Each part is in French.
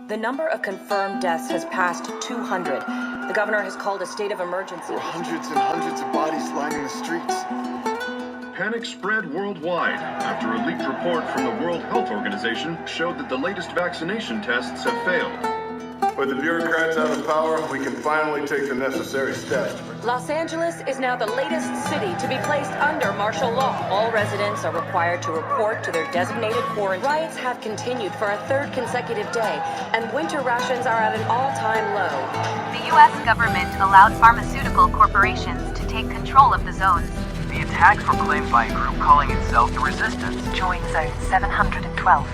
The number of confirmed deaths has passed 200. The governor has called a state of emergency. There are hundreds and hundreds of bodies lining the streets. Panic spread worldwide after a leaked report from the World Health Organization showed that the latest vaccination tests have failed. With the bureaucrats out of power, we can finally take the necessary steps. Los Angeles is now the latest city to be placed under martial law. All residents are required to report to their designated quarantine. Riots have continued for a third consecutive day, and winter rations are at an all-time low. The U.S. government allowed pharmaceutical corporations to take control of the zones. The attacks were claimed by a group calling itself the Resistance. Join Zone 712.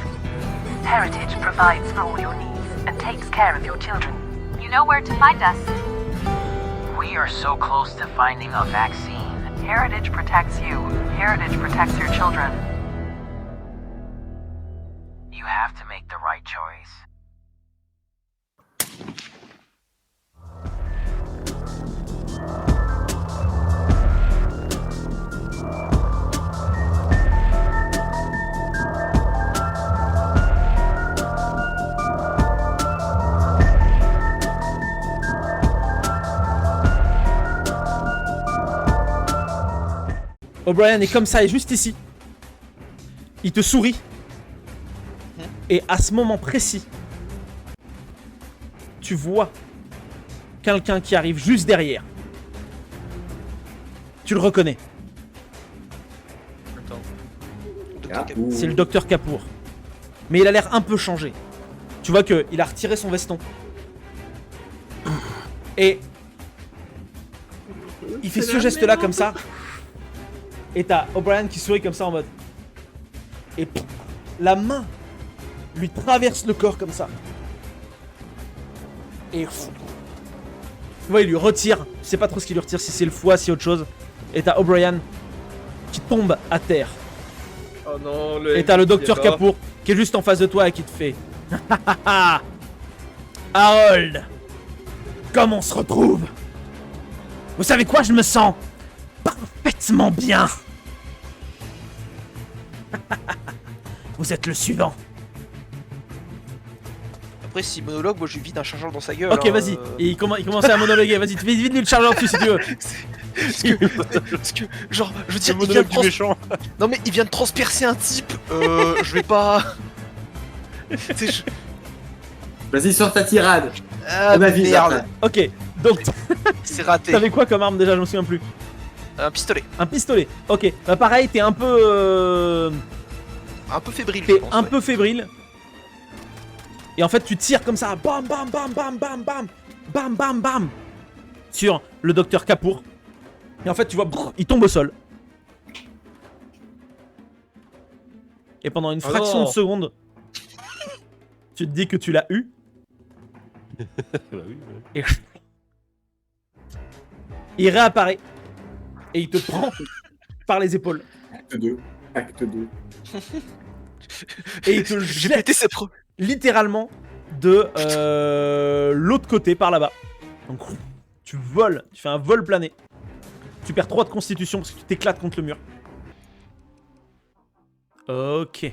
Heritage provides for all your needs and takes care of your children. You know where to find us. We are so close to finding a vaccine. Heritage protects you. Heritage protects your children. You have to make the right choice. O'Brien est comme ça, il est juste ici. Il te sourit. Et à ce moment précis, tu vois quelqu'un qui arrive juste derrière. Tu le reconnais. C'est le docteur Kapoor. Mais il a l'air un peu changé. Tu vois qu'il a retiré son veston. Et il fait ce geste-là comme ça. Et t'as O'Brien qui sourit comme ça en mode. Et pff, la main lui traverse le corps comme ça. Et pff, tu vois, il lui retire. Je sais pas trop ce qu'il lui retire, si c'est le foie, si c'est autre chose. Et t'as O'Brien qui tombe à terre. Oh non, et t'as le docteur Kapoor qui est juste en face de toi et qui te fait. Harold, comme on se retrouve? Vous savez quoi, je me sens parfaitement bien. Vous êtes le suivant. Après, si monologue, moi je lui vide un chargeur dans sa gueule. Ok, vas-y. Et il commence à monologuer. Vas-y, vide lui le chargeur dessus si tu veux. parce que, genre, je veux dire, il vient de méchant. Non, mais il vient de transpercer un type. Je vais pas. Vas-y, sors ta tirade. Ah, merde. Ok, donc. C'est raté. T'avais quoi comme arme déjà? Je me souviens plus. Un pistolet. Un pistolet. Ok. Bah pareil, t'es un peu. Un peu fébrile. T'es un peu fébrile. Et en fait, tu tires comme ça. Bam, bam, bam, bam, bam, bam. Bam, bam, bam. Sur le docteur Kapoor. Et en fait, tu vois, il tombe au sol. Et pendant une fraction de seconde, tu te dis que tu l'as eu. Bah oui, Et il réapparaît. Et il te prend par les épaules. Acte 2. Acte 2. Et il te jette littéralement de l'autre côté, par là-bas. Donc tu voles, tu fais un vol plané. Tu perds 3 de constitution parce que tu t'éclates contre le mur. Ok.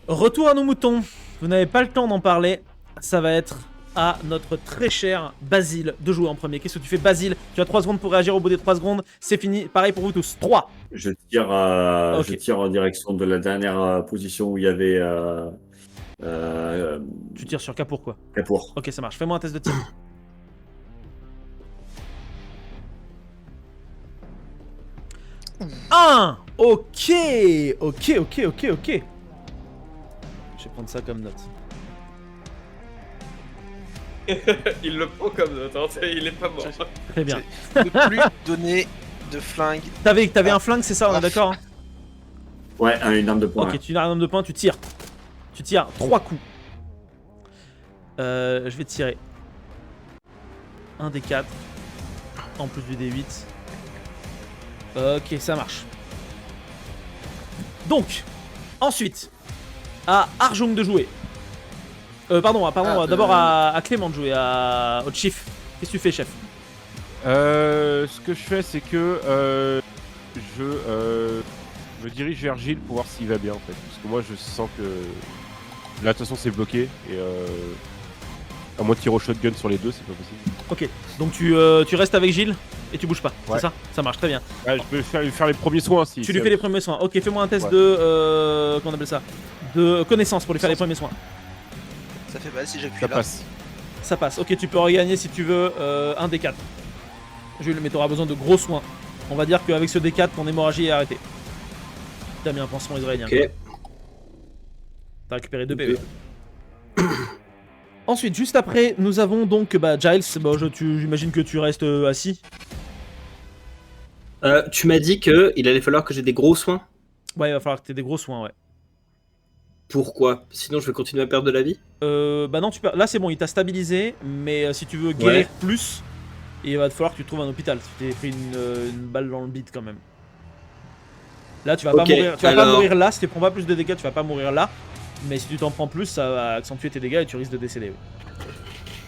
Retour à nos moutons. Vous n'avez pas le temps d'en parler. Ça va être à notre très cher Basile de jouer en premier. Qu'est-ce que tu fais, Basile? Tu as 3 secondes pour réagir. Au bout des 3 secondes, c'est fini. Pareil pour vous tous. 3. Je tire en direction de la dernière position où il y avait... Tu tires sur Kapoor, quoi. Kapoor. Ok, ça marche. Fais-moi un test de tir. Un. Ok. Ok. Je vais prendre ça comme note. Il le prend comme note, hein, il est pas mort. Très bien. Ne plus donner de flingue. T'avais un flingue, c'est ça, on est d'accord, hein? Ouais, une arme de poing. Ok, tu as une arme de poing, tu tires. Tu tires 3 coups. Je vais tirer. Un des 4. En plus du D8. Ok, ça marche. Donc, ensuite, à Arjong de jouer. Pardon, d'abord à Clément de jouer, au chief. Qu'est-ce que tu fais, chef? Ce que je fais, c'est que je me dirige vers Gilles pour voir s'il va bien en fait. Parce que moi je sens que là de toute façon c'est bloqué et à moins de tirer au shotgun sur les deux, c'est pas possible. Ok, donc tu restes avec Gilles et tu bouges pas, Ouais. c'est ça? Ça marche très bien. Ouais, je peux faire les premiers soins si. Tu lui fais les premiers soins. Ok, fais-moi un test Ouais. de. Comment on appelle ça? De connaissance pour lui faire les premiers soins. Ça fait mal si j'appuie Ça là. passe. Ça passe. Ok, tu peux regagner si tu veux un D4. Jules, mais t'auras besoin de gros soins. On va dire qu'avec ce D4, ton hémorragie est arrêtée. T'as mis un pansement israélien. Ok. T'as récupéré 2 PV. Ensuite, juste après, nous avons donc Giles. J'imagine que tu restes assis. Tu m'as dit qu'il allait falloir que j'ai des gros soins. Ouais, il va falloir que t'aies des gros soins, ouais. Pourquoi? Sinon, je vais continuer à perdre de la vie. Bah non, là c'est bon, il t'a stabilisé, mais si tu veux guérir plus, il va te falloir que tu trouves un hôpital. Tu t'es pris une balle dans le bide quand même. Là, tu vas pas mourir. Tu vas pas mourir là. Si tu prends pas plus de dégâts, tu vas pas mourir là. Mais si tu t'en prends plus, ça va accentuer tes dégâts et tu risques de décéder. Oui.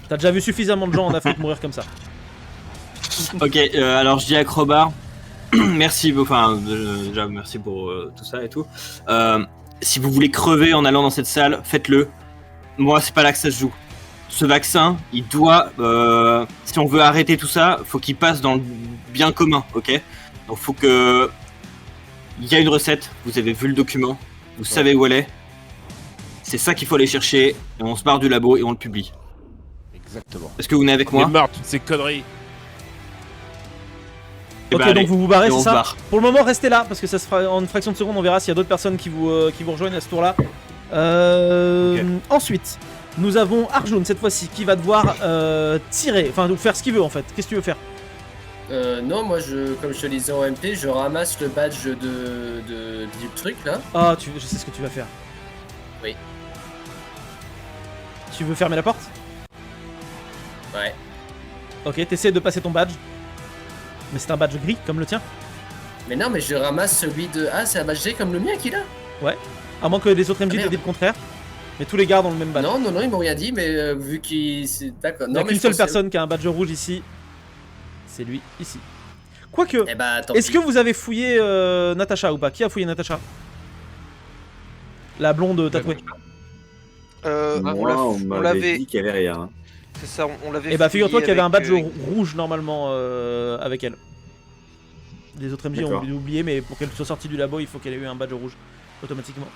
T'as déjà vu suffisamment de gens en Afrique mourir comme ça. Ok, alors je dis à Crowbar, merci, déjà merci pour tout ça et tout. Si vous voulez crever en allant dans cette salle, faites-le. Moi, c'est pas là que ça se joue. Ce vaccin, il doit, si on veut arrêter tout ça, faut qu'il passe dans le bien commun, ok? Donc faut que, il y a une recette. Vous avez vu le document, vous savez où elle est. C'est ça qu'il faut aller chercher. Et on se barre du labo et on le publie. Exactement. Est-ce que vous venez avec On est moi? marre de toutes ces conneries. Ok, allez, donc vous vous barrez, et c'est on se ça? barre. Pour le moment, restez là parce que ça se fera en une fraction de seconde. On verra s'il y a d'autres personnes qui vous rejoignent à ce tour-là. Ensuite, nous avons Arjun cette fois-ci qui va devoir tirer, enfin faire ce qu'il veut en fait. Qu'est-ce que tu veux faire? Non, moi, comme je te disais en MP, je ramasse le badge du truc là. Ah, je sais ce que tu vas faire. Oui. Tu veux fermer la porte? Ouais. Ok, t'essaies de passer ton badge. Mais c'est un badge gris comme le tien. Mais non, mais je ramasse celui de. Ah, c'est un badge G comme le mien qu'il a? Ouais. À moins que les autres MJ t'aient dit le contraire. Mais tous les gardes ont le même badge. Non, ils m'ont rien dit, mais vu qu'il. D'accord. Il n'y a qu'une seule personne qui a un badge rouge ici. C'est lui, ici. Quoique, Eh bah, est-ce que vous avez fouillé Natacha ou pas? Qui a fouillé Natacha? La blonde tatouée. On m'avait dit qu'il n'y avait rien. Hein. C'est ça, on l'avait. Et bah figure-toi qu'il y avait un badge avec, rouge normalement avec elle. Les autres MJ ont oublié, mais pour qu'elle soit sortie du labo, il faut qu'elle ait eu un badge rouge automatiquement.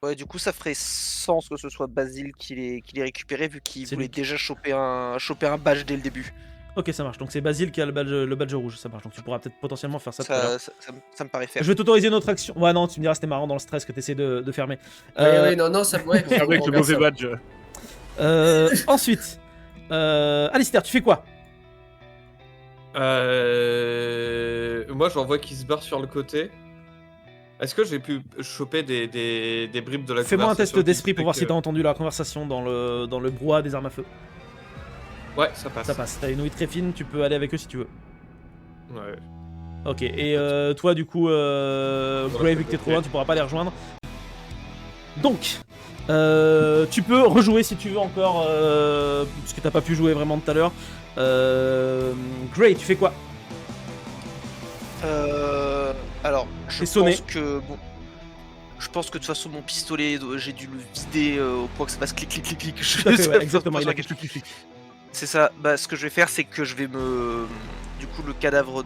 Ouais, du coup, ça ferait sens que ce soit Basile qui l'ait récupéré vu qu'il voulait déjà choper un badge dès le début. Ok, ça marche. Donc c'est Basile qui a le badge rouge, ça marche. Donc tu pourras peut-être potentiellement faire ça tout à l'heure. Ça me paraît faire. Je vais t'autoriser une autre action. Ouais, non, tu me diras, c'était marrant dans le stress que tu essaies de fermer. Oui, non, ça pourrait. Avec le mauvais badge. Ensuite, Alistair, tu fais quoi? Moi, j'en vois qui se barre sur le côté. Est-ce que j'ai pu choper des bribes de la conversation? Fais-moi un test d'esprit pour voir si t'as entendu la conversation dans le brouhaha des armes à feu. Ouais, ça passe. Ça passe. T'as une ouïe très fine, tu peux aller avec eux si tu veux. Ouais. Ok, et toi, du coup, Grave, vu que t'es trop loin, tu pourras pas les rejoindre. Donc, tu peux rejouer si tu veux encore, parce que t'as pas pu jouer vraiment tout à l'heure. Gray, tu fais quoi? Alors, je sonné. pense que bon, je pense que de toute façon mon pistolet, j'ai dû le vider au point que ça fasse clic clic clic clic. Tout à fait, ouais, exactement. Il a clic clic clic. C'est ça. Bah, ce que je vais faire, c'est que je vais du coup, le cadavre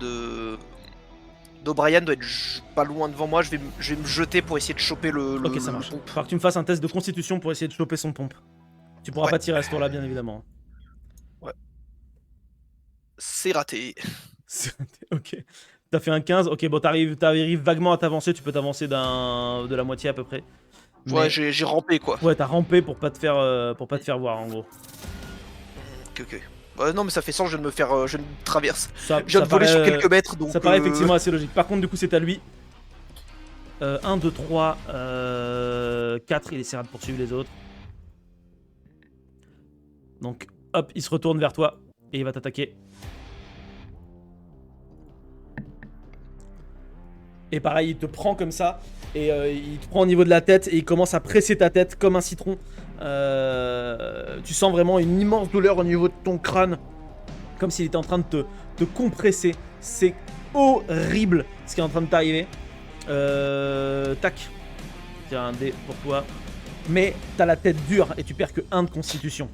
d'O'Brien doit être pas loin devant moi. Je vais me jeter pour essayer de choper le. Ok, ça marche. Il va falloir que tu me fasses un test de constitution pour essayer de choper son pompe. Tu pourras pas tirer à ce tour-là, bien évidemment. Ouais. C'est raté. C'est raté. Ok. T'as fait un 15. Ok, bon, t'arrives vaguement à t'avancer. Tu peux t'avancer de la moitié à peu près. Ouais, j'ai rampé quoi. Ouais, t'as rampé pour pas te faire voir en gros. Ok. Non, mais ça fait sens, je viens de me faire. Je traverse. Je viens Ça de voler paraît, sur quelques mètres donc. Ça paraît effectivement assez logique. Par contre, du coup, c'est à lui. 1, 2, 3, 4. Il essaiera de poursuivre les autres. Donc, hop, il se retourne vers toi et il va t'attaquer. Et pareil, il te prend comme ça. Et il te prend au niveau de la tête et il commence à presser ta tête comme un citron. Tu sens vraiment une immense douleur au niveau de ton crâne. Comme s'il était en train de te compresser. C'est horrible ce qui est en train de t'arriver. Tac. Tiens, un dé pour toi. Mais t'as la tête dure et tu perds que 1 de constitution.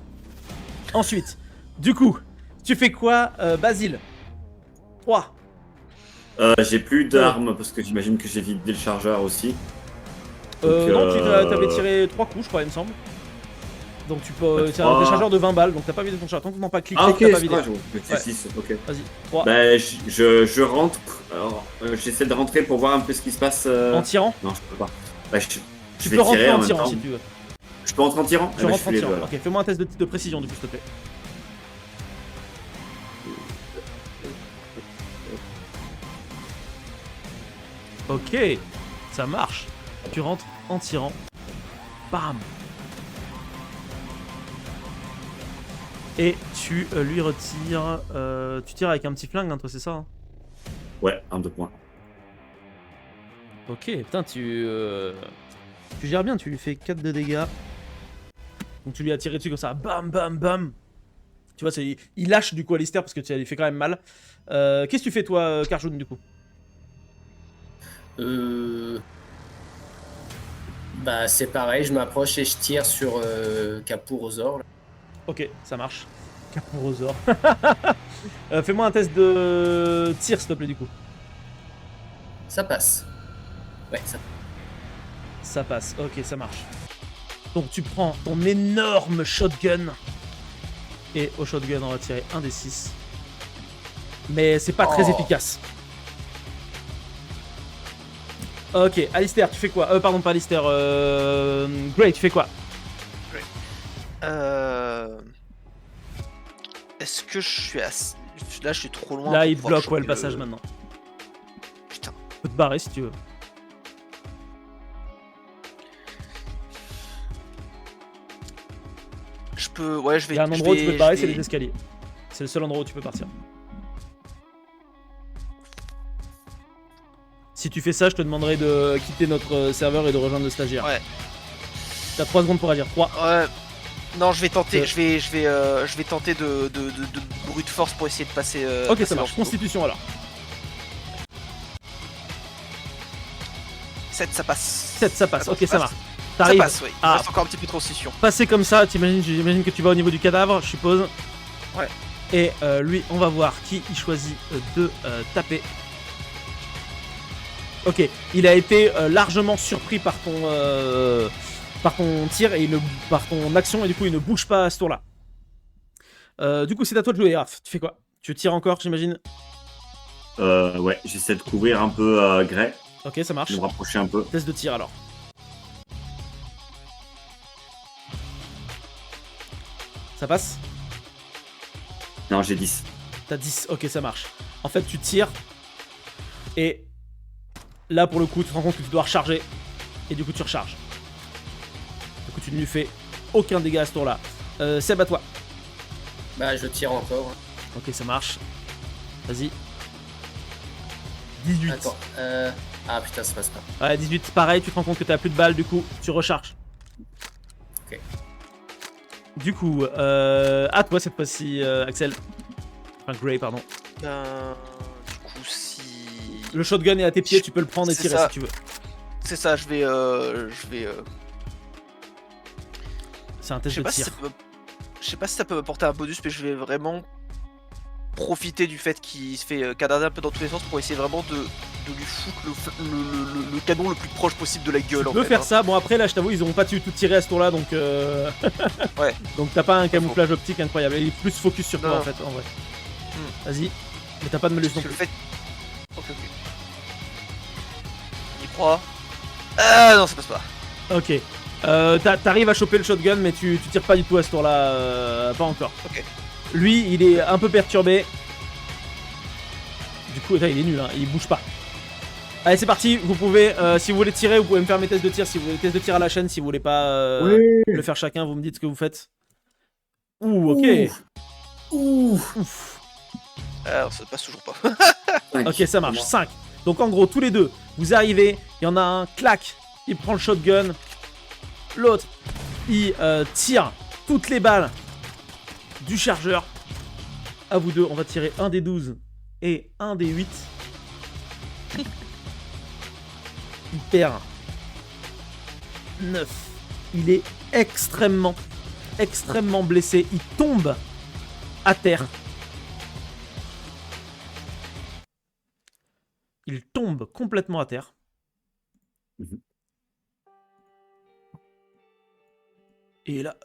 Ensuite, du coup, tu fais quoi, Basile? 3. J'ai plus d'armes parce que j'imagine que j'ai vidé le chargeur aussi. Non, tu t'avais tiré 3 coups, je crois, il me semble. Donc tu peux. C'est un déchargeur de 20 balles, donc t'as pas vidé ton chargeur. Tant que t'as pas cliqué, Ah, ok, t'as pas c'est vidé. vrai, je 6, ok. Vas-y, 3. Bah, je rentre. Alors, j'essaie de rentrer pour voir un peu ce qui se passe. En tirant? Non, je peux pas. Bah, tu vais peux rentrer tirer en même tirant temps. si tu veux. Je peux rentrer en tirant? Tu rentres en tirant. Ok, fais-moi un test de précision du coup, s'il te plaît. Ok, ça marche. Tu rentres en tirant. Bam. Et tu lui retires. Tu tires avec un petit flingue, hein, toi, c'est ça hein? Ouais, 1-2 points. Ok, putain, tu gères bien, tu lui fais 4 de dégâts. Donc tu lui as tiré dessus comme ça, bam, bam, bam. Tu vois, il lâche du coup Alistair parce que tu lui fais quand même mal. Qu'est-ce que tu fais toi, Karjun, du coup? Bah c'est pareil, je m'approche et je tire sur Capurosor. Ok, ça marche. Capurosor. Fais-moi un test de tir, s'il te plaît, du coup. Ça passe. Ouais, ça passe, ok, ça marche. Donc tu prends ton énorme shotgun. Et au shotgun, on va tirer un des 6. Mais c'est pas très efficace. Ok, Alistair, tu fais quoi? Pardon, pas Alistair. Gray, tu fais quoi? Est-ce que je suis assez... Là, je suis trop loin. Là, il bloque le passage maintenant. Putain. Tu peux te barrer si tu veux. Je peux... Ouais, je vais... Il y a un endroit où tu peux te barrer, c'est les escaliers. C'est le seul endroit où tu peux partir. Si tu fais ça, je te demanderai de quitter notre serveur et de rejoindre le stagiaire. Ouais. T'as 3 secondes pour agir. 3. Ouais. Non, je vais tenter. Je vais tenter de brute force pour essayer de passer. Ok, ça marche. Constitution alors. 7, ça passe. 7, ça passe. Ok, ça marche. Ça passe, oui. Il reste encore un petit peu de constitution. Passer comme ça, j'imagine que tu vas au niveau du cadavre, je suppose. Ouais. Et lui, on va voir qui il choisit de taper. Ok, il a été largement surpris par ton tir et par ton action et du coup il ne bouge pas à ce tour-là. Du coup c'est à toi de jouer, Raph. Tu fais quoi? Tu tires encore, j'imagine? Ouais, j'essaie de couvrir un peu Grey. Ok, ça marche. De me rapprocher un peu. Test de tir alors. Ça passe? Non, j'ai 10. T'as 10, ok, ça marche. En fait, tu tires et là pour le coup tu te rends compte que tu dois recharger et du coup tu recharges. Du coup tu ne lui fais aucun dégât à ce tour là. Seb, à toi. Bah je tire encore. Ok, ça marche. Vas-y. 18. Attends, ah putain, ça passe pas. Ouais, 18, pareil, tu te rends compte que t'as plus de balles, du coup tu recharges. Ok. Du coup, à toi cette fois-ci, Axel. Enfin, Gray, pardon. Du coup, si... Le shotgun est à tes pieds, tu peux le prendre et tirer si tu veux. C'est ça, je vais... C'est un test de tir. Je sais pas si ça peut m'apporter un bonus, mais je vais vraiment profiter du fait qu'il se fait canarder un peu dans tous les sens pour essayer vraiment de lui foutre le canon le plus proche possible de la gueule. Tu peux faire ça. Bon, après là, je t'avoue, ils auront pas tout tiré à ce tour-là, donc ouais. Donc t'as pas un camouflage optique incroyable. Il est plus focus sur toi en fait, en vrai. Vas-y. Mais t'as pas de malus non plus. Ok. Il croit. Ah non, ça passe pas. Ok. T'arrives à choper le shotgun, mais tu tires pas du tout à ce tour-là. Pas encore. Ok. Lui, il est un peu perturbé. Du coup, il est nul, hein, il bouge pas. Allez, c'est parti. Vous pouvez, si vous voulez tirer, vous pouvez me faire mes tests de tir. Si vous voulez tests de tir à la chaîne, si vous voulez pas le faire chacun, vous me dites ce que vous faites. Ouh, ok. Ouf. Alors, ça passe toujours pas. Ok, ça marche. 5. Donc en gros, tous les deux, vous arrivez. Il y en a un, clac, il prend le shotgun. L'autre, il tire toutes les balles du chargeur. À vous deux, on va tirer un des 12 et un des 8. il perd 9. Il est extrêmement blessé. Il tombe à terre. Il tombe complètement à terre. Et là...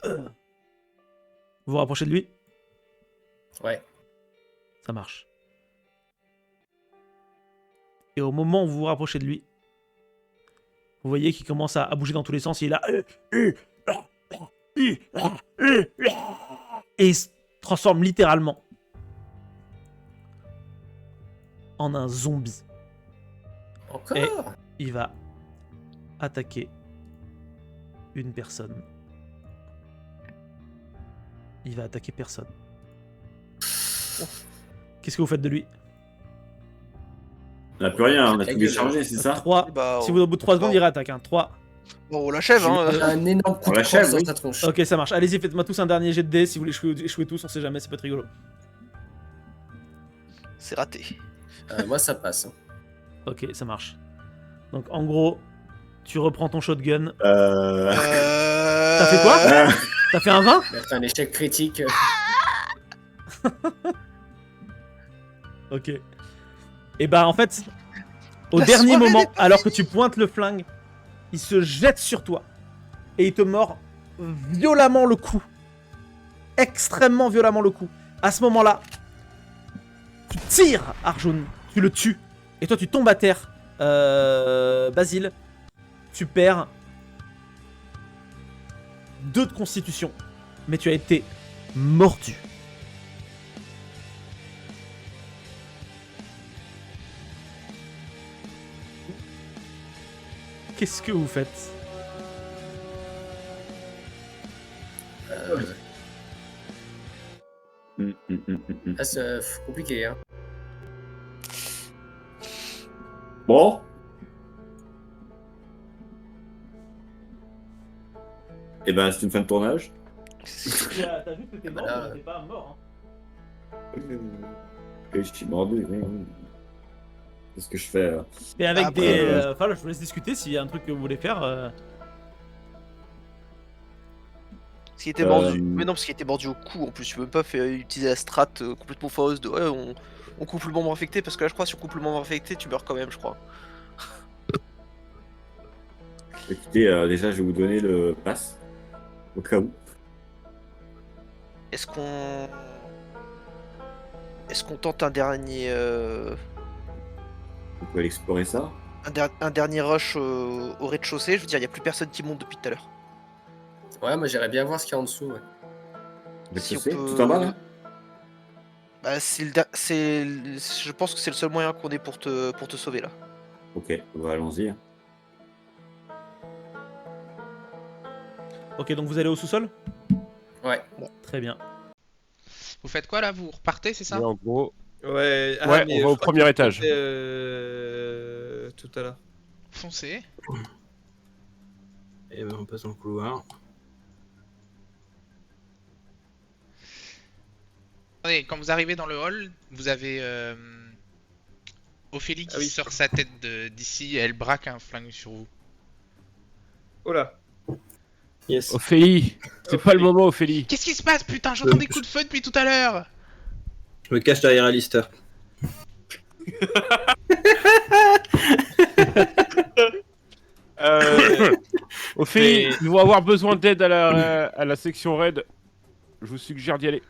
Vous vous rapprochez de lui? Ouais. Ça marche. Et au moment où vous vous rapprochez de lui, vous voyez qu'il commence à bouger dans tous les sens. Il est là. Et il se transforme littéralement en un zombie. Encore? Et il va attaquer une personne. Il va attaquer personne. Qu'est-ce que vous faites de lui? On n'a plus rien, on a tout déchargé, c'est ça? 3. Si vous au bout de 3 secondes, il réattaque. 3. Bon, on l'achève, hein. Un énorme coup On de l'achève, crosse dans oui. sa tronche. Ok, ça marche. Allez-y, faites-moi tous un dernier jet de dés. Si vous voulez échouer tous, on sait jamais, ça peut être rigolo. C'est raté. Moi, ça passe. Hein. Ok, ça marche. Donc, en gros, tu reprends ton shotgun. T'as T'as fait quoi? T'as fait un 20? Il a fait un échec critique. Ok. Et bah, en fait, au dernier moment, alors que tu pointes le flingue, il se jette sur toi. Et il te mord violemment le cou. Extrêmement violemment le cou. À ce moment-là, tu tires Arjun, tu le tues. Et toi, tu tombes à terre. Basile, tu perds 2 de constitution. Mais tu as été mordu. Qu'est-ce que vous faites? Ah, c'est compliqué, hein. Bon. Et ben, c'est une fin de tournage. T'as vu que t'es mort, mais t'es pas mort. Et je suis mordu. Qu'est-ce que je fais Et avec enfin, là, je vous laisse discuter s'il y a un truc que vous voulez faire. S'il était mordu. Mais non, parce qu'il était mordu au cou en plus. Tu peux même pas utiliser la strat complètement fausse de ouais, on coupe le membre infecté parce que là, je crois, si on coupe le membre infecté, tu meurs quand même, je crois. Écoutez, déjà, je vais vous donner le pass. Au cas où. Est-ce qu'on tente un dernier. On peut aller explorer ça. Un dernier rush au rez-de-chaussée? Je veux dire, il n'y a plus personne qui monte depuis tout à l'heure. Ouais, moi j'irais bien voir ce qu'il y a en dessous. Ouais. Rez-de-chaussée, tout en bas là? Bah, je pense que c'est le seul moyen qu'on ait pour te sauver là. Ok, bah, allons-y. Ok, donc vous allez au sous-sol? Ouais. Très bien. Vous faites quoi là? Vous repartez, c'est ça? Et en gros, Ouais, Ouais, on va au premier étage. Tout à l'heure. Foncez. Et ben on passe dans le couloir. Attendez, quand vous arrivez dans le hall, vous avez Ophélie qui sort sa tête d'ici et elle braque un flingue sur vous. Oh là. Yes. Ophélie, c'est pas le moment, Ophélie. Qu'est-ce qui se passe? Putain, j'entends des coups de feu depuis tout à l'heure. Je me cache derrière Alistair. Ophélie, ils vont avoir besoin d'aide à la section raid. Je vous suggère d'y aller.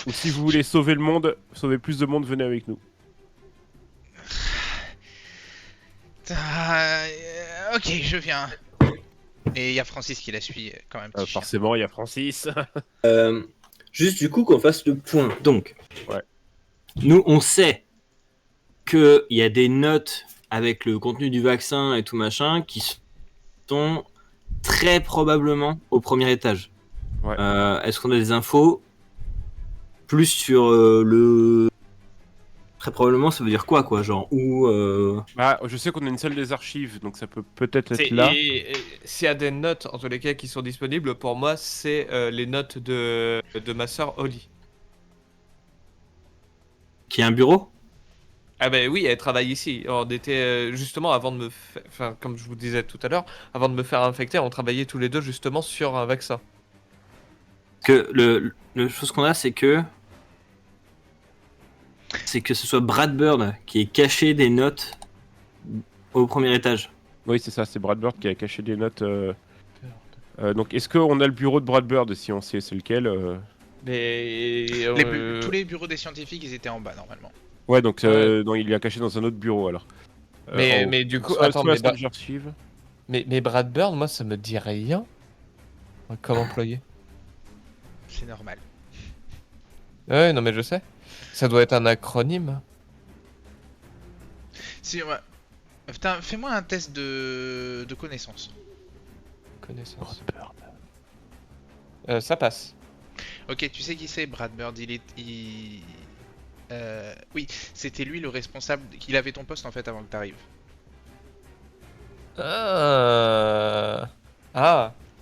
Ou si vous voulez sauver le monde, sauver plus de monde, venez avec nous. Ok, je viens. Et il y a Francis qui la suit quand même. Forcément, il y a Francis. Juste du coup qu'on fasse le point. Donc, ouais. Nous on sait qu'il y a des notes avec le contenu du vaccin et tout machin qui sont très probablement au premier étage. Ouais. Est-ce qu'on a des infos plus sur le... Très probablement, ça veut dire quoi, genre où Bah, je sais qu'on a une salle des archives, donc ça peut peut-être être là. Et s'il y a des notes, en tous les cas, qui sont disponibles, pour moi, c'est les notes de ma sœur Holly. Qui a un bureau? Ah bah oui, elle travaille ici. On était justement avant de me faire... Enfin, comme je vous disais tout à l'heure, avant de me faire infecter, on travaillait tous les deux justement sur un vaccin. Que le chose qu'on a, c'est que ce soit Brad Bird qui ait caché des notes au premier étage. Oui, c'est ça, c'est Brad Bird qui a caché des notes. Donc, est-ce qu'on a le bureau de Brad Bird, si on sait c'est lequel Mais... Tous les bureaux des scientifiques, ils étaient en bas, normalement. Ouais, donc il l'a caché dans un autre bureau, alors. Mais du coup, attends, mais Brad Bird, moi, ça me dit rien comme employé. C'est normal. Ouais, non mais je sais. Ça doit être un acronyme. Si, ouais. Putain, fais-moi un test de connaissance. Connaissance. Ça passe. Ok, tu sais qui c'est, Brad Bird, oui, c'était lui le responsable. Il avait ton poste en fait avant que t'arrives.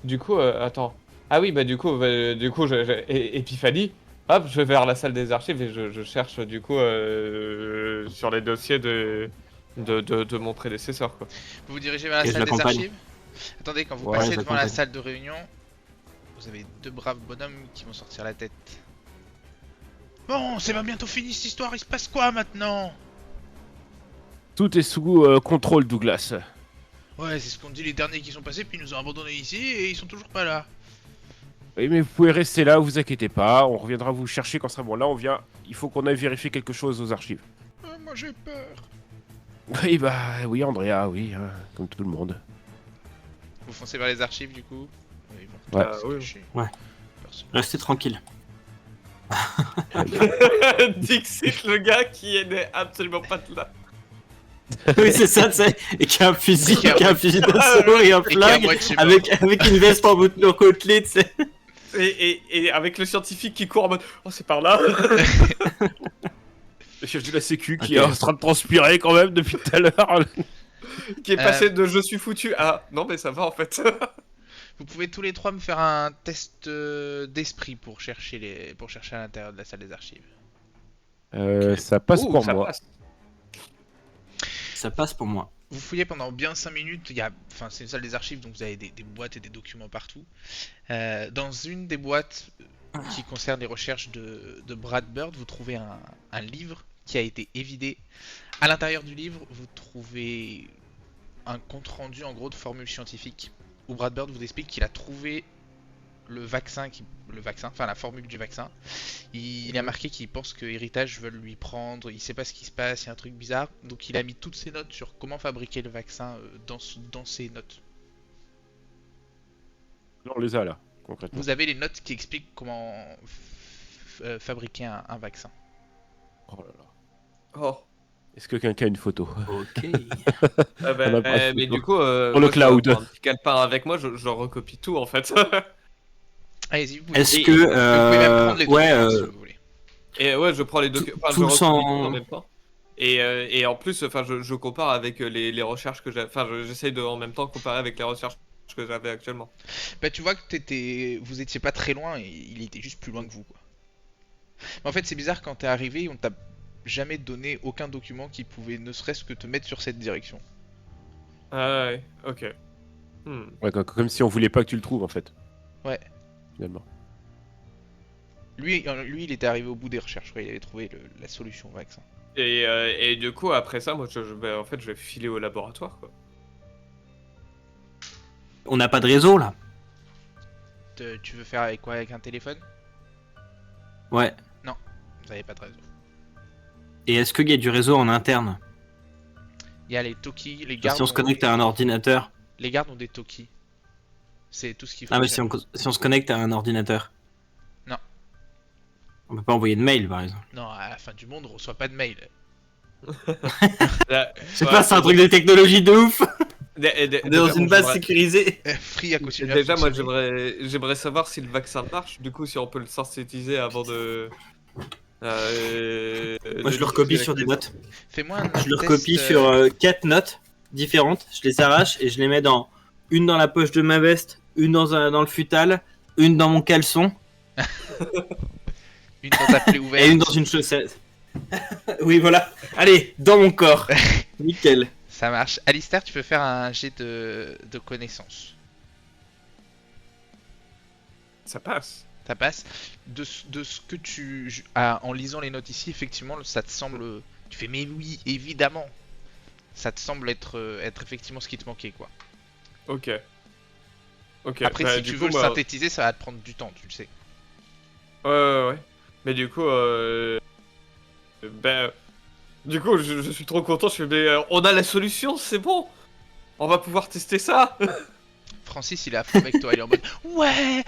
Du coup, attends. Ah oui, bah du coup, Épiphanie. Hop, je vais vers la salle des archives et je cherche du coup sur les dossiers de mon prédécesseur, quoi. Vous vous dirigez vers la salle des archives. Attendez, quand vous passez devant la salle de réunion, vous avez deux braves bonhommes qui vont sortir la tête. Bon, c'est pas bientôt fini cette histoire, il se passe quoi maintenant? Tout est sous contrôle, Douglas. Ouais, c'est ce qu'ont dit les derniers qui sont passés, puis ils nous ont abandonnés ici et ils sont toujours pas là. Oui, mais vous pouvez rester là, vous inquiétez pas, on reviendra vous chercher quand ça sera bon. Là, on vient, il faut qu'on aille vérifier quelque chose aux archives. Moi j'ai peur. Oui, bah, oui, Andrea, oui, hein, comme tout le monde. Vous foncez vers les archives du coup? Ouais. Ouais. Restez tranquille. Dixit, le gars qui n'est absolument pas de là. Oui, c'est ça, tu sais, et qui a un fusil, d'assaut et un flingue, avec une veste en bouton côtelé, tu sais. Et avec le scientifique qui court en mode « Oh, c'est par là !» Le chef de la sécu qui est en train de transpirer quand même depuis tout à l'heure. Qui est passé de « Je suis foutu » à « Non, mais ça va en fait !» Vous pouvez tous les trois me faire un test d'esprit pour chercher à l'intérieur de la salle des archives. Ça passe pour moi. Ça passe pour moi. Vous fouillez pendant bien 5 minutes, c'est une salle des archives donc vous avez des boîtes et des documents partout. Dans une des boîtes qui concerne les recherches de Brad Bird, vous trouvez un livre qui a été évidé. À l'intérieur du livre, vous trouvez un compte rendu en gros de formules scientifiques où Brad Bird vous explique qu'il a trouvé la formule du vaccin. Il a marqué qu'il pense que Héritage veulent lui prendre, il sait pas ce qui se passe, il y a un truc bizarre. Donc il a mis toutes ses notes sur comment fabriquer le vaccin dans ses notes. On les a là, concrètement. Vous avez les notes qui expliquent comment fabriquer un vaccin. Oh là là. Oh. Est-ce que quelqu'un a une photo? Ok. Mais du coup, pour le cloud. Un petit calepin avec moi, je recopie tout en fait. Allez-y, vous Est-ce que vous pouvez même prendre les documents si vous voulez. Et ouais, je prends les documents. Enfin, je recopie tout en même temps. Et en plus, enfin, je compare avec les recherches que j'ai. Enfin, j'essaye de en même temps comparer avec les recherches que j'avais actuellement. Bah, tu vois que vous étiez pas très loin et il était juste plus loin que vous, quoi. Mais en fait, c'est bizarre quand t'es arrivé, on t'a jamais donné aucun document qui pouvait ne serait-ce que te mettre sur cette direction. Ah ouais, ok. Ouais, comme si on voulait pas que tu le trouves en fait. Ouais. Finalement. Lui, il était arrivé au bout des recherches, ouais, il avait trouvé la solution au vaccin. Et du coup, après ça, moi, je vais filer au laboratoire, quoi. On n'a pas de réseau là. Tu veux faire avec quoi? Avec un téléphone? Ouais. Non, vous n'avez pas de réseau. Et est-ce qu'il y a du réseau en interne? Il y a les Toki, les gardes. Si on se connecte à un ordinateur. Les gardes ont des Toki. C'est tout ce qu'il faut. Ah, mais si on se connecte à un ordinateur. Non. On peut pas envoyer de mail par exemple. Non, à la fin du monde, on reçoit pas de mail. C'est pas, c'est un truc de technologie de ouf. On est dans une base sécurisée. Free à continuer. Déjà, moi, j'aimerais savoir si le vaccin marche. Du coup, si on peut le synthétiser avant de. Moi, je le recopie sur des notes. Fais-moi un Je le recopie sur 4 notes différentes. Je les arrache et je les mets une dans la poche de ma veste, une dans le futal, une dans mon caleçon. Une dans ta plaie ouverte. Et une dans une chaussette. Oui, voilà. Allez, dans mon corps. Nickel. Ça marche. Alistair, tu peux faire un jet de connaissance. Ça passe. Ça passe. De ce que en lisant les notes ici, effectivement, ça te semble... Tu fais, mais oui, évidemment. Ça te semble être effectivement ce qui te manquait, quoi. Ok. Après, bah, si du tu coup, veux le moi- synthétiser, ça va te prendre du temps, tu le sais. Ouais. Mais du coup, ben, du coup, je suis trop content. Je fais, mais on a la solution, c'est bon. On va pouvoir tester ça. Francis, il est à fond avec toi, il est en mode ouais.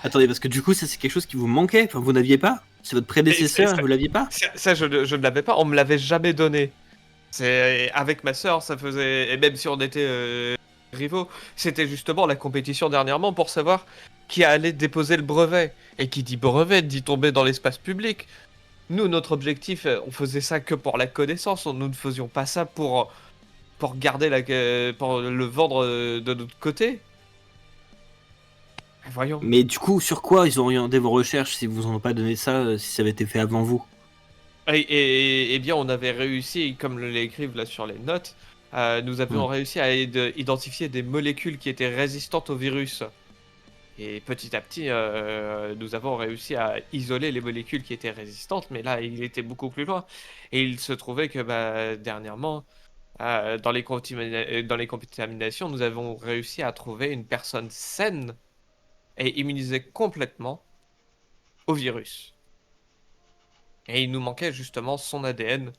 Attendez, parce que du coup, ça c'est quelque chose qui vous manquait. Enfin, vous n'aviez pas. C'est votre prédécesseur, ça- vous l'aviez pas. Ça, je ne l'avais pas. On me l'avait jamais donné. C'est avec ma sœur, ça faisait, et même si on était rivaux, c'était justement la compétition dernièrement pour savoir qui allait déposer le brevet. Et qui dit brevet dit tomber dans l'espace public. Nous, notre objectif, on faisait ça que pour la connaissance. Nous ne faisions pas ça pour garder pour le vendre de notre côté. Voyons. Mais du coup, sur quoi ils ont orienté vos recherches si vous en ont pas donné ça, si ça avait été fait avant vous? Et bien, on avait réussi, comme l'écrivent là sur les notes, nous avions réussi à identifier des molécules qui étaient résistantes au virus. Et petit à petit, nous avons réussi à isoler les molécules qui étaient résistantes, mais là, il était beaucoup plus loin. Et il se trouvait que dernièrement, dans les contaminations, nous avons réussi à trouver une personne saine et immunisée complètement au virus. Et il nous manquait justement son ADN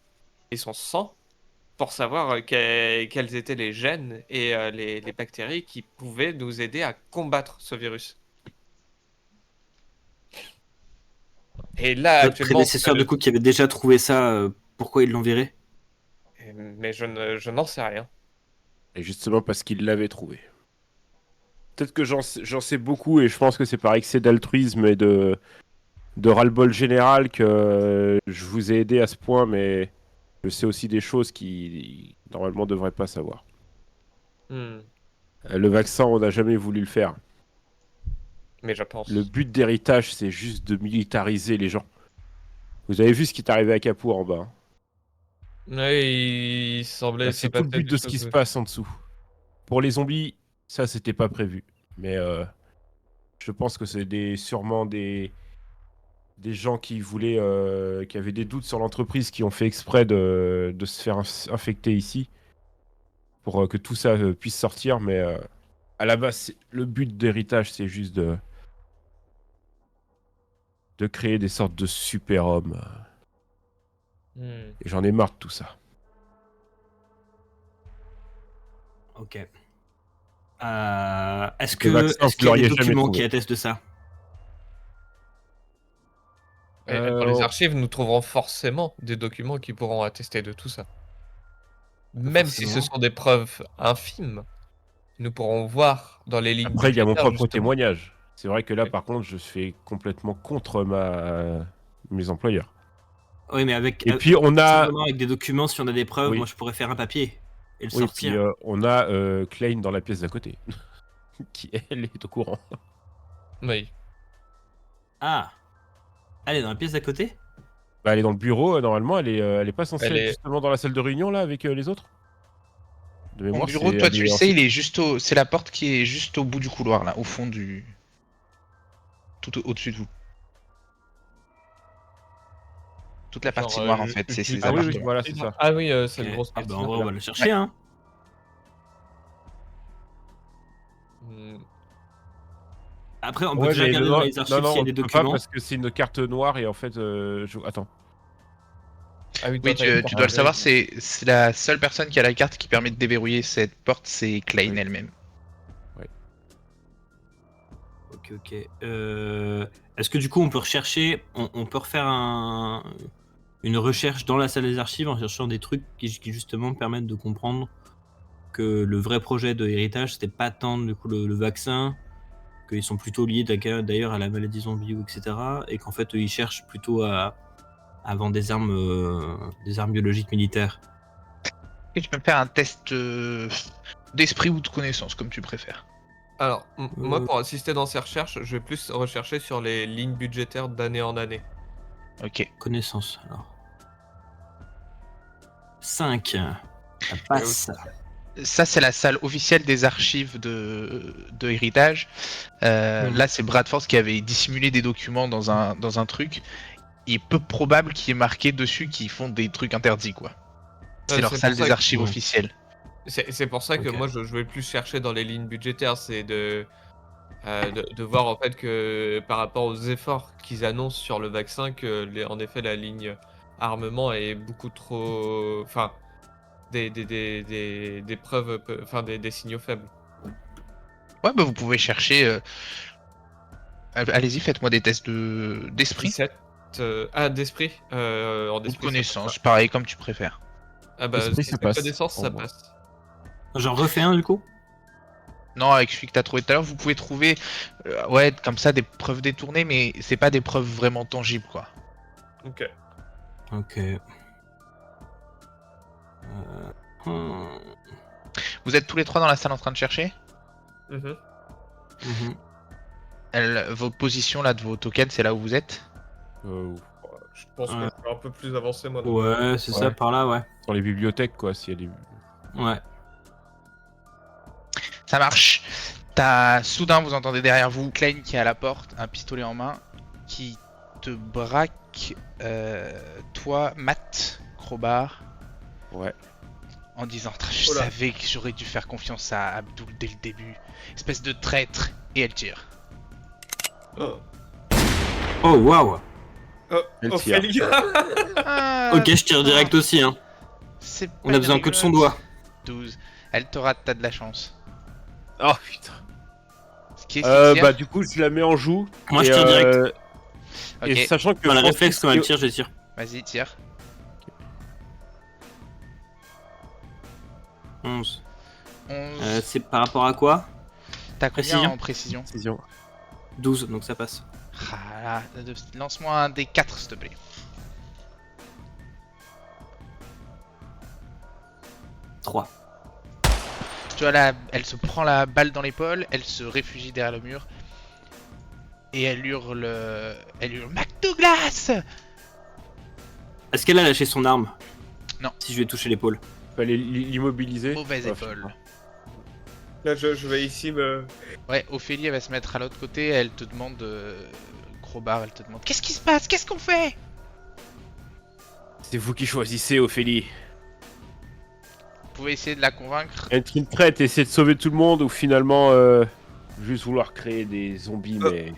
et son sang pour savoir quels étaient les gènes et les bactéries qui pouvaient nous aider à combattre ce virus. Et là, Votre actuellement... prédécesseur, du coup, qui avait déjà trouvé ça, pourquoi ils l'ont viré? Mais je n'en sais rien. Et justement parce qu'il l'avait trouvé. Peut-être que j'en sais beaucoup et je pense que c'est par excès d'altruisme et de ras-le-bol général que je vous ai aidé à ce point, mais je sais aussi des choses qui normalement devraient pas savoir. Le vaccin, on n'a jamais voulu le faire. Mais je pense. Le but d'héritage, c'est juste de militariser les gens. Vous avez vu ce qui est arrivé à Capour en bas. Hein. Oui, il semblait... C'est tout le but de ce qui se passe en dessous. Pour les zombies, ça c'était pas prévu. Mais je pense que c'est sûrement des gens qui voulaient, qui avaient des doutes sur l'entreprise, qui ont fait exprès de se faire infecter ici pour que tout ça puisse sortir. Mais à la base, le but d'héritage, c'est juste de créer des sortes de super-hommes. Et j'en ai marre de tout ça. Ok. Est-ce qu'il y a des documents qui attestent de ça? Dans les archives, nous trouverons forcément des documents qui pourront attester de tout ça. Même si ce sont des preuves infimes, nous pourrons voir dans les lignes. Après, il y a mon propre témoignage. C'est vrai que là, par contre, je fais complètement contre mes employeurs. Oui, mais avec des documents, si on a des preuves, moi je pourrais faire un papier et le sortir. Puis, on a Klein dans la pièce d'à côté, qui elle est au courant. Oui. Ah, elle est dans la pièce d'à côté? Bah, elle est dans le bureau, normalement, elle est pas censée être justement dans la salle de réunion là avec les autres. De mémoire, Mon bureau, toi tu le sais, il est juste c'est la porte qui est juste au bout du couloir là, au fond du... Tout au-dessus de vous. Toute la partie noire en fait, c'est ces appartements. Oui, voilà, c'est ça. Ah oui, c'est une grosse partie. En vrai, on va le chercher, hein. Après, on peut déjà regarder dans les archives s'il y a des documents. Pas parce que c'est une carte noire et en fait, attends. Ah oui, tu dois le savoir, c'est la seule personne qui a la carte qui permet de déverrouiller cette porte, c'est Klein elle-même. Ouais. Ok. Est-ce que du coup on peut rechercher, on peut refaire une recherche dans la salle des archives en cherchant des trucs qui justement permettent de comprendre que le vrai projet de héritage c'était pas tant du coup le vaccin, qu'ils sont plutôt liés d'ailleurs à la maladie zombie ou etc. et qu'en fait ils cherchent plutôt à vendre des armes biologiques militaires. Et tu peux me faire un test d'esprit ou de connaissance comme tu préfères. Alors, moi, pour assister dans ces recherches, je vais plus rechercher sur les lignes budgétaires d'année en année. Ok. Connaissance, alors. 5. Ça passe. Ça, c'est la salle officielle des archives de Héritage. Là, c'est Bradford qui avait dissimulé des documents dans un truc. Il est peu probable qu'il y ait marqué dessus qu'ils font des trucs interdits, quoi. C'est leur salle des archives officielle. C'est pour ça que moi, je vais plus chercher dans les lignes budgétaires, c'est de voir en fait que par rapport aux efforts qu'ils annoncent sur le vaccin, que en effet la ligne armement est beaucoup trop, enfin des preuves, enfin des signaux faibles. Ouais, bah vous pouvez chercher. Allez-y, faites-moi des tests d'esprit. 17, d'esprit. En Ou de esprit, connaissance, pareil comme tu préfères. Ah bah Esprit, ça passe. connaissance, ça Pour moi. passe. J'en refais un du coup. Non, avec celui que t'as trouvé tout à l'heure, vous pouvez trouver, ouais, comme ça, des preuves détournées, mais c'est pas des preuves vraiment tangibles, quoi. Ok. Ok. Vous êtes tous les trois dans la salle en train de chercher. Vos positions là de vos tokens, c'est là où vous êtes. Je pense que c'est un peu plus avancé, moi. Ouais, c'est ça, par là, ouais. Dans les bibliothèques, quoi, s'il y a des... Ouais. Ça marche. Soudain, vous entendez derrière vous Klein qui est à la porte, un pistolet en main, qui te braque, toi, Matt, Crowbar. Ouais. En disant, je savais que j'aurais dû faire confiance à Abdul dès le début. Espèce de traître. Et elle tire. Oh, waouh. Ophélie. Ok, je tire direct aussi, hein. On a besoin que de son doigt. 12. Elle te rate, t'as de la chance. Oh putain. Qui est bah du coup je la mets en joue. Moi je tire direct. Et sachant que... Dans le réflexe quand elle tire, je tire. Vas-y, tire. 11. C'est par rapport à quoi? T'as combien en précision? 12, donc ça passe. Ah, lance-moi un des 4 s'il te plaît. 3. Tu vois là, elle se prend la balle dans l'épaule, elle se réfugie derrière le mur. Et elle hurle... McDouglas! Est-ce qu'elle a lâché son arme? Non. Si je lui ai touché l'épaule. Fallait l'immobiliser. Mauvaise épaule. Là, je vais ici me... Ouais, Ophélie, elle va se mettre à l'autre côté, elle te demande... Crowbar, elle te demande... Qu'est-ce qui se passe? Qu'est-ce qu'on fait? C'est vous qui choisissez, Ophélie. Vous pouvez essayer de la convaincre. Être une traite, essayer de sauver tout le monde ou finalement juste vouloir créer des zombies, mais...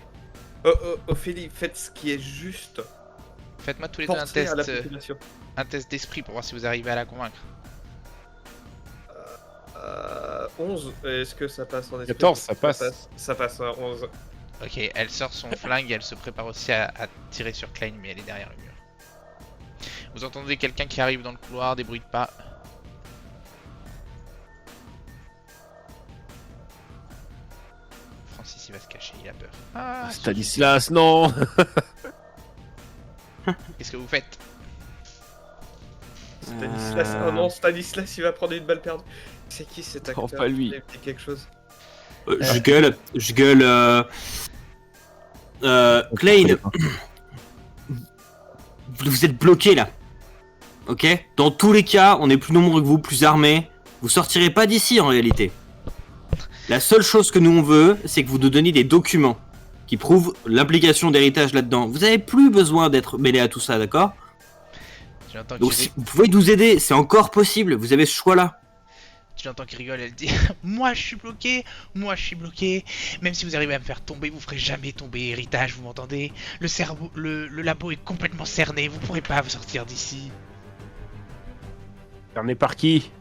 Ophélie, faites ce qui est juste. Faites-moi tous les deux un test d'esprit pour voir si vous arrivez à la convaincre. 11, est-ce que ça passe en esprit? 14, ça passe. Ça passe, 11. Ok, elle sort son flingue et elle se prépare aussi à tirer sur Klein, mais elle est derrière le mur. Vous entendez quelqu'un qui arrive dans le couloir, des bruits de pas. Francis, il va se cacher, il a peur. Ah, Stanislas, non. Qu'est-ce que vous faites? Stanislas, oh non, Stanislas, il va prendre une balle perdue. C'est qui cet acteur? Oh, pas lui. Il a fait quelque chose. Je gueule. Klein. Vous êtes bloqué là. Ok? Dans tous les cas, on est plus nombreux que vous, plus armés. Vous sortirez pas d'ici en réalité. La seule chose que nous on veut, c'est que vous nous donniez des documents qui prouvent l'implication d'Héritage là-dedans. Vous avez plus besoin d'être mêlé à tout ça, d'accord? Donc si vous pouvez nous aider, c'est encore possible. Vous avez ce choix-là. Tu l'entends qui rigole, elle dit moi je suis bloqué, même si vous arrivez à me faire tomber, vous ferez jamais tomber Héritage, vous m'entendez? Le cerveau, le labo est complètement cerné, vous pourrez pas vous sortir d'ici. Cerné par qui?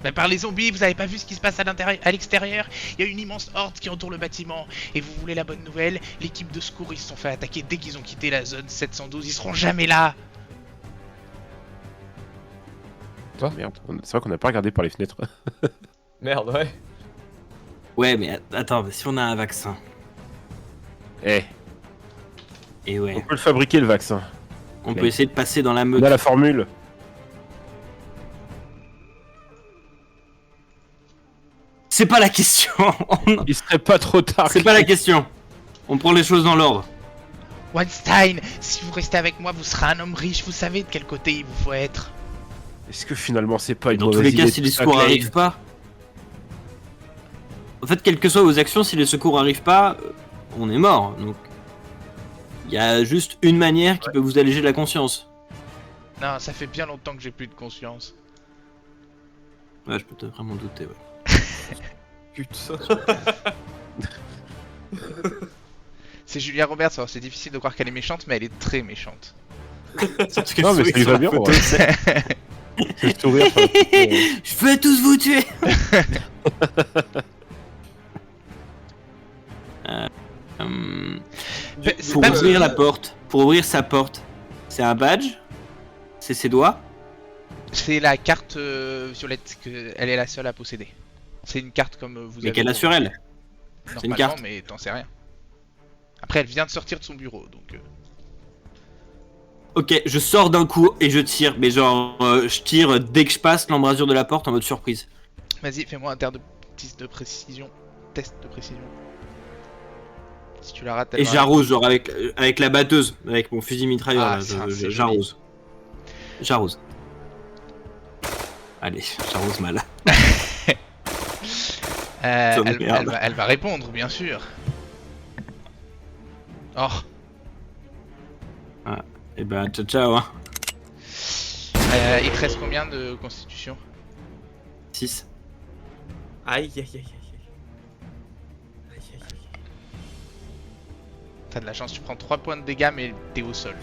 Mais par les zombies, vous avez pas vu ce qui se passe à l'extérieur? Il y a une immense horde qui entoure le bâtiment. Et vous voulez la bonne nouvelle? L'équipe de secours, ils se sont fait attaquer dès qu'ils ont quitté la zone 712, ils seront jamais là. Toi, merde, c'est vrai qu'on n'a pas regardé par les fenêtres. Merde, ouais. Ouais, mais attends, si on a un vaccin. Eh. Et ouais. On peut le fabriquer, le vaccin. On peut essayer de passer dans la meute. On a la formule. C'est pas la question. Il serait pas trop tard. C'est pas la question. On prend les choses dans l'ordre. Weinstein, si vous restez avec moi, vous serez un homme riche. Vous savez de quel côté il vous faut être. Est-ce que finalement c'est pas une Dans tous les cas, si les secours arrivent pas... En fait, quelles que soient vos actions, si les secours arrivent pas, on est mort. Donc, il y a juste une manière qui peut vous alléger de la conscience. Non, ça fait bien longtemps que j'ai plus de conscience. Ouais, je peux te vraiment douter, ouais. Putain. C'est Julia Roberts, alors c'est difficile de croire qu'elle est méchante, mais elle est très méchante. Non, mais ça lui va bien, ouais. C'est le sourire. Je vais tous vous tuer. Pour ouvrir la porte, pour ouvrir sa porte, c'est un badge? C'est ses doigts? C'est la carte violette qu'elle est la seule à posséder. C'est une carte comme vous avez. Mais qu'elle a sur elle. C'est une carte. Mais t'en sais rien. Après, elle vient de sortir de son bureau, donc. Ok, je sors d'un coup et je tire, mais genre, je tire dès que je passe l'embrasure de la porte en mode surprise. Vas-y, fais-moi un test de précision. Test de précision. Si tu la rates, et j'arrose, genre avec la batteuse, avec mon fusil mitrailleur, j'arrose. J'arrose. Allez, j'arrose mal. Elle va répondre, bien sûr. Oh. Ah, et ben, ciao ciao, hein. Il te reste combien de constitution? 6. Aïe aïe aïe aïe. T'as de la chance, tu prends 3 points de dégâts, mais t'es au sol.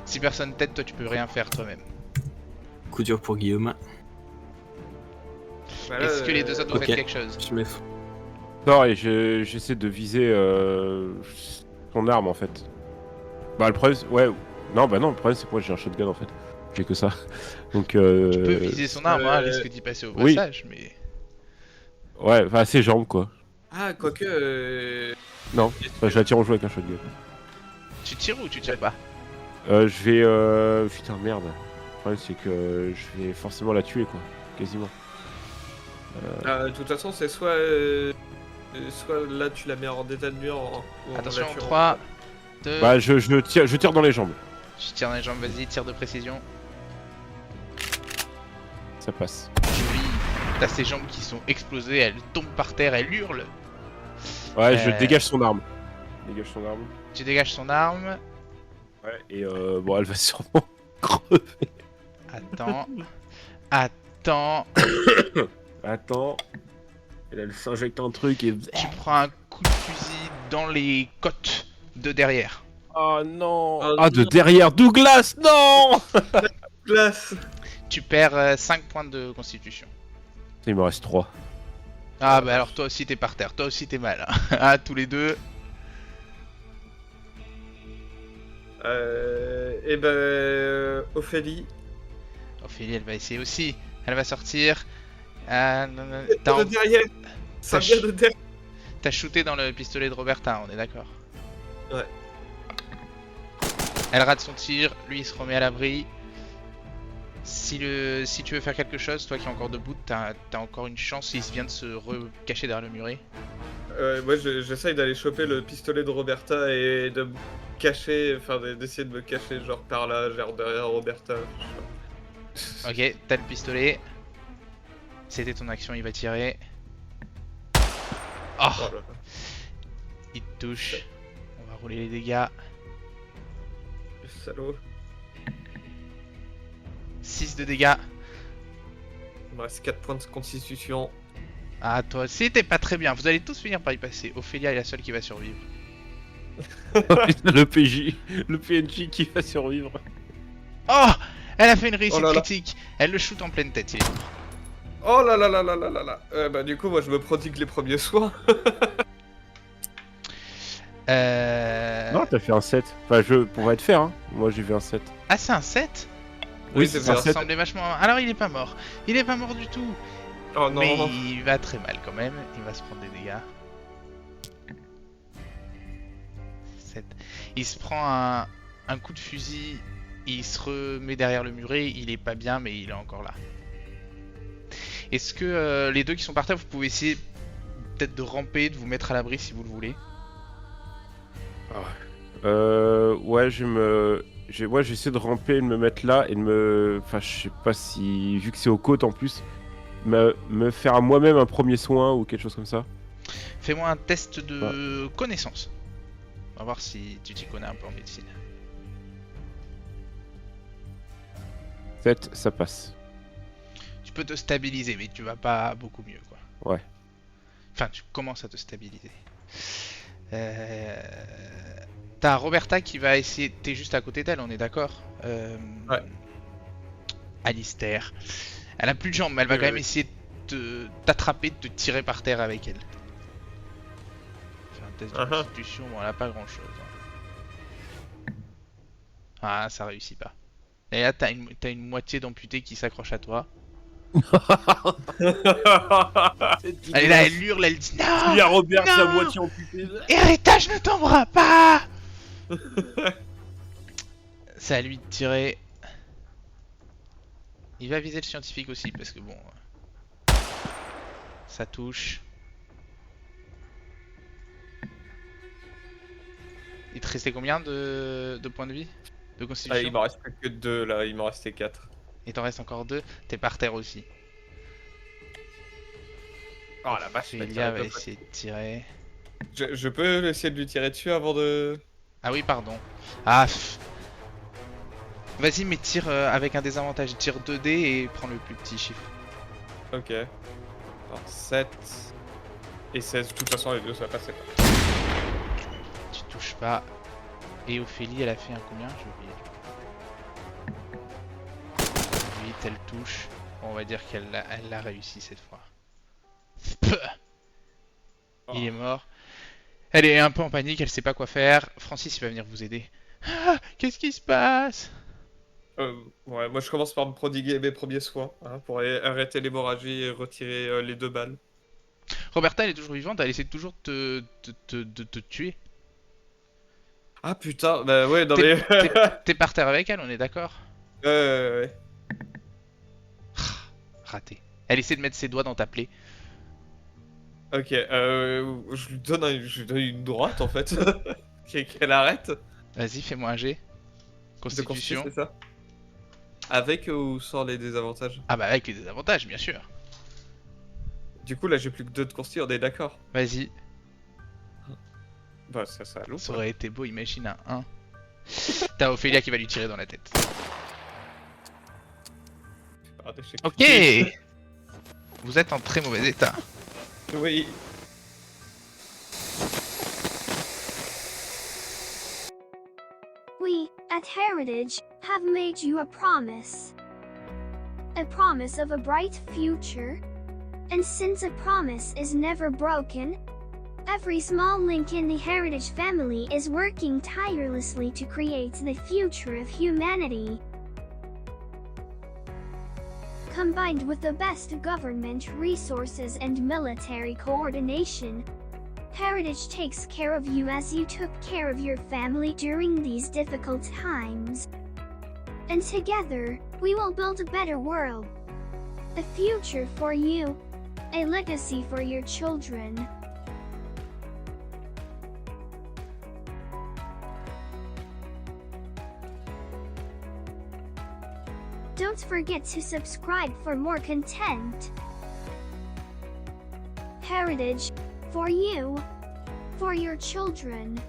Si personne t'aide, toi tu peux rien faire toi-même. Coup dur pour Guillaume. Voilà, est-ce que les deux autres ont fait quelque chose? Je me fous. Non, et j'essaie de viser son arme en fait. Bah le problème, ouais, non, bah non, le problème c'est que moi j'ai un shotgun en fait. J'ai que ça. Donc. Tu peux viser son arme, hein, risque d'y passer au passage, mais. Ouais, enfin ses jambes quoi. Ah, quoique. Non, enfin, je la tire en jeu avec un shotgun. Tu tires ou tu tires pas? Je vais. Putain, merde. Le problème c'est que je vais forcément la tuer quoi, quasiment. De toute façon, c'est soit là tu la mets en état de mur. Attention, 3, 2. Bah, je tire dans les jambes. Tu tires dans les jambes, vas-y, tir de précision. Ça passe. Oui, t'as ses jambes qui sont explosées, elle tombe par terre, elle hurle. Ouais, je dégage son arme. Tu dégages son arme. Ouais, et bon, elle va sûrement crever. Attends. Attends. Elle s'injecte un truc et... Tu prends un coup de fusil dans les côtes de derrière. Oh non. De derrière Douglas, non. Douglas. Tu perds 5 points de constitution. Il me reste 3. Ah bah alors toi aussi t'es par terre, toi aussi t'es mal. Ah, tous les deux. Et ben... Ophélie, elle va essayer aussi. Elle va sortir. de derrière. Ça vient de derrière. T'as shooté dans le pistolet de Roberta, on est d'accord? Ouais. Elle rate son tir, lui il se remet à l'abri. Si tu veux faire quelque chose, toi qui es encore debout, t'as encore une chance, il vient de se cacher derrière le muret. Moi j'essaye d'aller choper le pistolet de Roberta et de me cacher, enfin d'essayer de me cacher genre par là, genre derrière Roberta. Ok, t'as le pistolet. C'était ton action, il va tirer. Oh, il te touche. On va rouler les dégâts. Le salaud. 6 de dégâts. Il me reste 4 points de constitution. Ah, toi aussi t'es pas très bien, vous allez tous finir par y passer. Ophélia est la seule qui va survivre. Le PNJ qui va survivre. Oh, elle a fait une réussite critique. Elle le shoot en pleine tête, il est mort. Oh là là là là là là là. Bah du coup moi je me prodigue les premiers soins. Non, t'as fait un 7. Enfin, je pourrais te faire, hein. Moi j'ai vu un 7. Ah, c'est un 7? Oui, c'est ça un 7. ressemblait vachement. Alors il est pas mort. Il est pas mort du tout. Oh non. Mais il va très mal quand même. Il va se prendre des dégâts. 7. Il se prend un coup de fusil. Il se remet derrière le muret. Il est pas bien, mais il est encore là. Est-ce que les deux qui sont par terre, vous pouvez essayer peut-être de ramper, de vous mettre à l'abri si vous le voulez? Ouais, j'essaie de ramper, de me mettre là et de me... Enfin, je sais pas si... Vu que c'est aux côtes en plus, me faire à moi-même un premier soin ou quelque chose comme ça. Fais-moi un test de connaissance. On va voir si tu t'y connais un peu en médecine. 7, ça passe. Tu peux te stabiliser, mais tu vas pas beaucoup mieux, quoi. Ouais. Enfin, tu commences à te stabiliser. T'as Roberta qui va essayer... T'es juste à côté d'elle, on est d'accord? Ouais. Alistair. Elle a plus de jambes, mais elle va quand même essayer de t'attraper, de te tirer par terre avec elle. Fais un test de constitution, bon, elle a pas grand chose. Ah, ça réussit pas. Et là, t'as une moitié d'amputée qui s'accroche à toi. Elle est là, elle hurle, elle dit non! Il y a Robert, non, sa moitié amputée. Héritage ne tombera pas! C'est à lui de tirer. Il va viser le scientifique aussi parce que bon. Ça touche. Il te restait combien de points de vie? De constitution? Il m'en reste plus que 2 là, il m'en restait 4. Il t'en reste encore 2, t'es par terre aussi. Oh la vache, Ophélia va essayer de tirer. Je peux essayer de lui tirer dessus avant de... Ah oui, pardon. Ah. Vas-y, mais tire avec un désavantage. Tire 2 dés et prends le plus petit chiffre. Ok. Alors 7 et 16. De toute façon, les deux ça passait pas. Tu touches pas. Et Ophélie, elle a fait un combien? J'ai oublié. 8, elle touche. Bon, on va dire qu'elle l'a réussi cette fois. Il est mort. Elle est un peu en panique, elle sait pas quoi faire. Francis, il va venir vous aider. Ah, qu'est-ce qui se passe? Ouais, moi je commence par me prodiguer mes premiers soins pour arrêter l'hémorragie et retirer les 2 balles. Roberta, elle est toujours vivante, elle essaie toujours de te tuer. Ah putain, bah ouais, non mais... T'es par terre avec elle, on est d'accord? Ouais. Raté. Elle essaie de mettre ses doigts dans ta plaie. Ok, je lui donne une droite en fait. Qu'elle arrête. Vas-y, fais-moi un G. Constitution. C'est ça? Avec ou sans les désavantages? Ah bah avec les désavantages, bien sûr. Du coup là j'ai plus que 2 de consti, on est d'accord? Vas-y. Bah ça loupe. Ça aurait été beau, imagine un 1. T'as Ophélia qui va lui tirer dans la tête. Ok. Vous êtes en très mauvais état. Oui. We, at Heritage, have made you a promise. A promise of a bright future. And since a promise is never broken, every small link in the Heritage family is working tirelessly to create the future of humanity. Combined with the best government resources and military coordination, Heritage takes care of you as you took care of your family during these difficult times. And together, we will build a better world. A future for you. A legacy for your children. Don't forget to subscribe for more content. Heritage, for you, for your children.